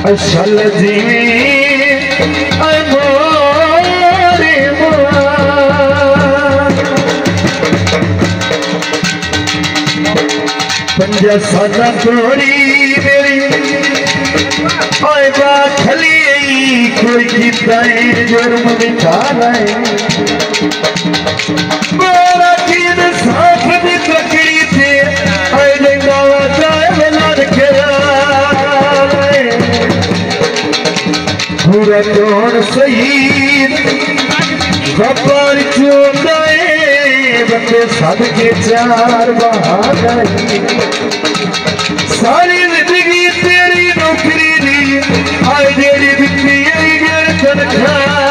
असल जी पंजा साला तोड़ी मेरी आएगा खली कोई जीता है जुर्म बिठा लाए मेरा चीज साथ भी तकड़ी थे आए गावा जाए मिलान के पूरा कौन शहीद गब्बर चोदाए बंदे सद के चार बहादुर सारी जिंदगी तेरी नौकरी दी आए जेड़ी बिकती है तनख्वाह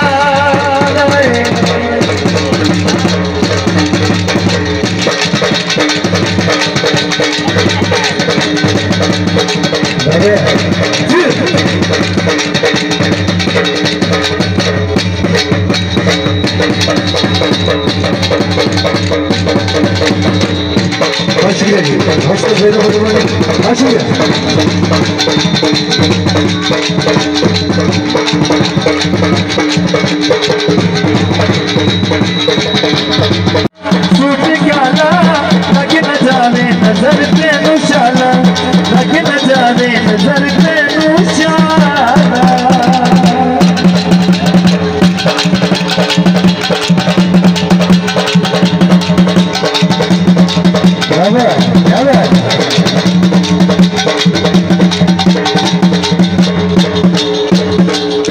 नजर तेनू शाला लग न जावे नजर तेनू शाला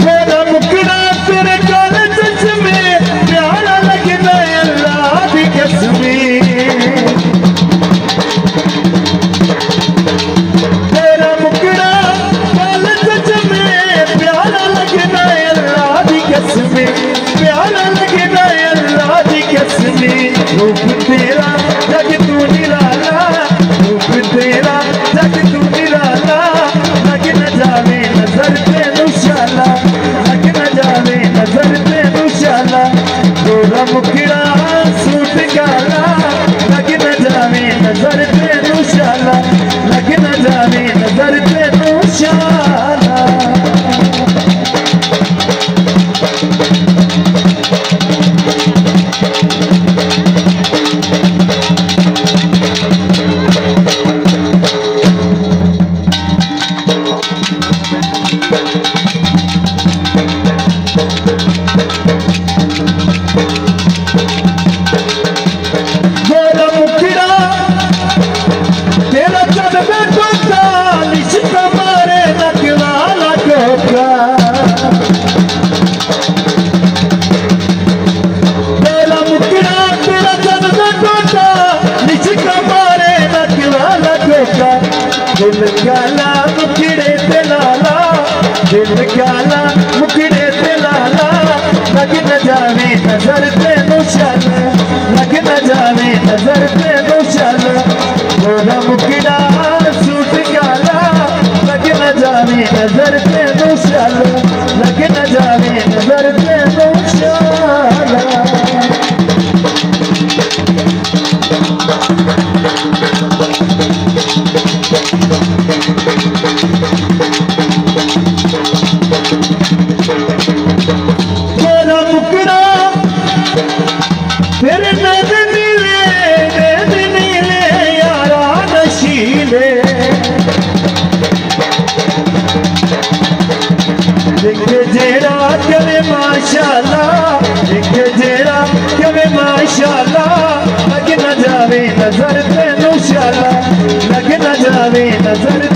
मेरा मुकड़ा तेरे काले चश्मे प्यारा लगना अल्लाह दी कसमी रूप तेरा जग तू निराला रूप तेरा जग तू निराला लग न जावे नजर तेनू शाला लग न जावे नजर तेनू शाला गोरा मुखड़ा सूट काला लग न जावे नजर तेनू शाला लग न जावे नजर तेनू शाला दिल काला मुखड़े ते लाला दिल काला मुखड़े ते लाला लग न जावे नजर तेनू शाला लग न जावे नजर तेनू शाला गोरा मुखड़ा सूट काला लग न जावे नजर तेनू शाला लग न जावे नजर तेनू शाला तेरा मुकड़ा तेरे नैन नीले यारा नशीले देखे जेरा कवे माशाल्लाह देखे जेरा कवे माशाल्लाह लग न जावे नजर तेनू शाला लग न जावे नजर